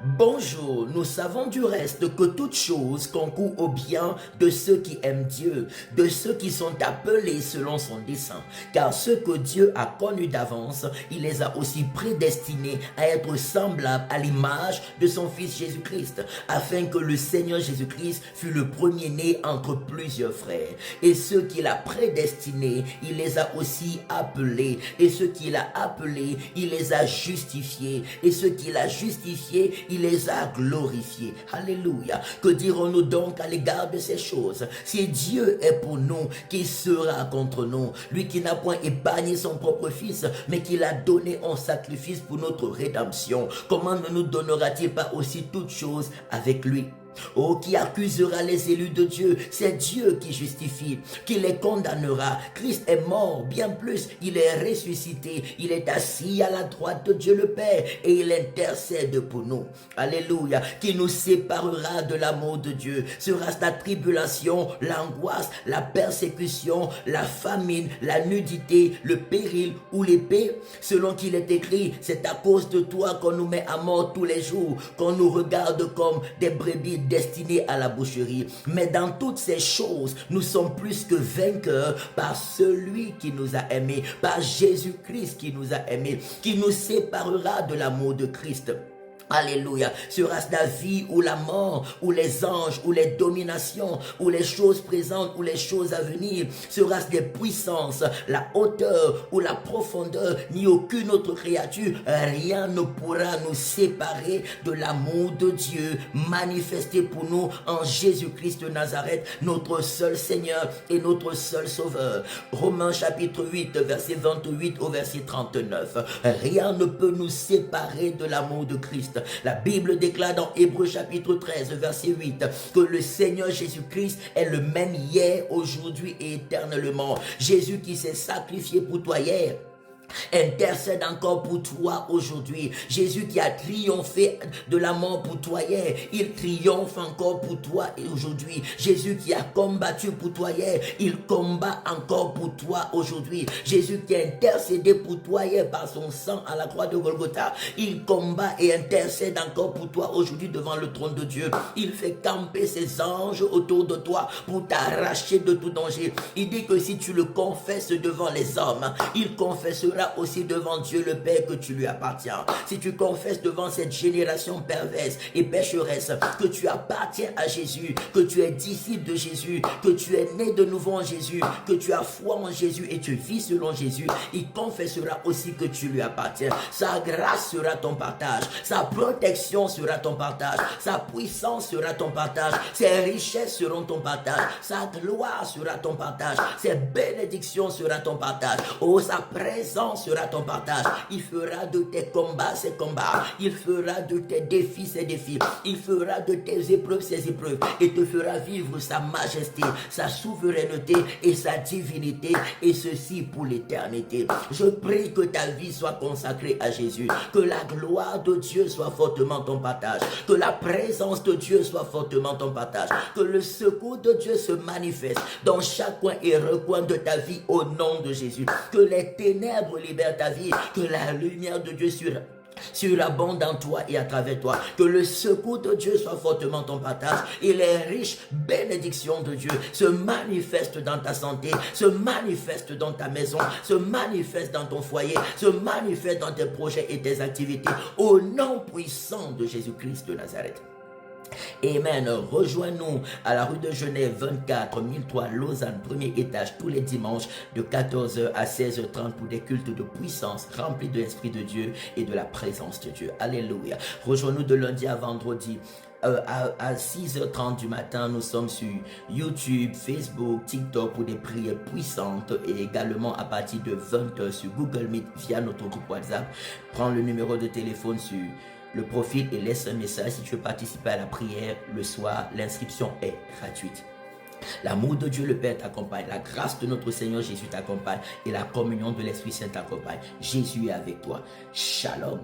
Bonjour, nous savons du reste que toute chose concourt au bien de ceux qui aiment Dieu, de ceux qui sont appelés selon son dessein. Car ceux que Dieu a connus d'avance, il les a aussi prédestinés à être semblables à l'image de son Fils Jésus-Christ, afin que le Seigneur Jésus-Christ fût le premier-né entre plusieurs frères. Et ceux qu'il a prédestinés, il les a aussi appelés. Et ceux qu'il a appelés, il les a justifiés. Et ceux qu'il a justifiés, il les a glorifiés. Alléluia. Que dirons-nous donc à l'égard de ces choses? Si Dieu est pour nous, qui sera contre nous? Lui qui n'a point épargné son propre Fils, mais qui l'a donné en sacrifice pour notre rédemption, comment ne nous donnera-t-il pas aussi toutes choses avec lui? Oh, qui accusera les élus de Dieu? C'est Dieu qui justifie, qui les condamnera. Christ est mort, bien plus, il est ressuscité, il est assis à la droite de Dieu le Père et il intercède pour nous. Alléluia. Qui nous séparera de l'amour de Dieu? Sera-ce la tribulation, l'angoisse, la persécution, la famine, la nudité, le péril ou l'épée? Selon qu'il est écrit, c'est à cause de toi qu'on nous met à mort tous les jours, qu'on nous regarde comme des brebis destinés à la boucherie. Mais dans toutes ces choses, nous sommes plus que vainqueurs par celui qui nous a aimés, par Jésus-Christ qui nous a aimés, qui nous séparera de l'amour de Christ. Alléluia. Sera-ce la vie ou la mort, ou les anges, ou les dominations, ou les choses présentes, ou les choses à venir? Sera-ce des puissances, la hauteur ou la profondeur, ni aucune autre créature? Rien ne pourra nous séparer de l'amour de Dieu manifesté pour nous en Jésus-Christ de Nazareth, notre seul Seigneur et notre seul Sauveur. Romains chapitre 8, verset 28 au verset 39. Rien ne peut nous séparer de l'amour de Christ. La Bible déclare dans Hébreux chapitre 13, verset 8, que le Seigneur Jésus-Christ est le même hier, aujourd'hui et éternellement. Jésus qui s'est sacrifié pour toi hier intercède encore pour toi aujourd'hui. Jésus qui a triomphé de la mort pour toi hier, il triomphe encore pour toi aujourd'hui. Jésus qui a combattu pour toi hier, il combat encore pour toi aujourd'hui. Jésus qui a intercédé pour toi hier par son sang à la croix de Golgotha, il combat et intercède encore pour toi aujourd'hui devant le trône de Dieu. Il fait camper ses anges autour de toi pour t'arracher de tout danger. Il dit que si tu le confesses devant les hommes, il confessera aussi devant Dieu le Père que tu lui appartiens. Si tu confesses devant cette génération perverse et pécheresse que tu appartiens à Jésus, que tu es disciple de Jésus, que tu es né de nouveau en Jésus, que tu as foi en Jésus et tu vis selon Jésus, il confessera aussi que tu lui appartiens. Sa grâce sera ton partage, sa protection sera ton partage, sa puissance sera ton partage, ses richesses seront ton partage, sa gloire sera ton partage, ses bénédictions sera ton partage. Oh, sa présence sera ton partage. Il fera de tes combats ses combats. Il fera de tes défis ses défis. Il fera de tes épreuves ses épreuves. Et te fera vivre sa majesté, sa souveraineté et sa divinité. Et ceci pour l'éternité. Je prie que ta vie soit consacrée à Jésus. Que la gloire de Dieu soit fortement ton partage. Que la présence de Dieu soit fortement ton partage. Que le secours de Dieu se manifeste dans chaque coin et recoin de ta vie au nom de Jésus. Que les ténèbres libère ta vie, que la lumière de Dieu surabonde en toi et à travers toi, que le secours de Dieu soit fortement ton partage et les riches bénédictions de Dieu se manifestent dans ta santé, se manifestent dans ta maison, se manifestent dans ton foyer, se manifestent dans tes projets et tes activités au nom puissant de Jésus-Christ de Nazareth. Amen. Rejoins-nous à la rue de Genève 24 1003 Lausanne, premier étage, tous les dimanches de 14h à 16h30 pour des cultes de puissance remplis de l'Esprit de Dieu et de la présence de Dieu. Alléluia. Rejoins-nous de lundi à vendredi. À 6h30 du matin, nous sommes sur YouTube, Facebook, TikTok pour des prières puissantes et également à partir de 20h sur Google Meet via notre groupe WhatsApp. Prends le numéro de téléphone sur le profil et laisse un message si tu veux participer à la prière le soir. L'inscription est gratuite. L'amour de Dieu le Père t'accompagne, la grâce de notre Seigneur Jésus t'accompagne et la communion de l'Esprit Saint t'accompagne. Jésus est avec toi. Shalom.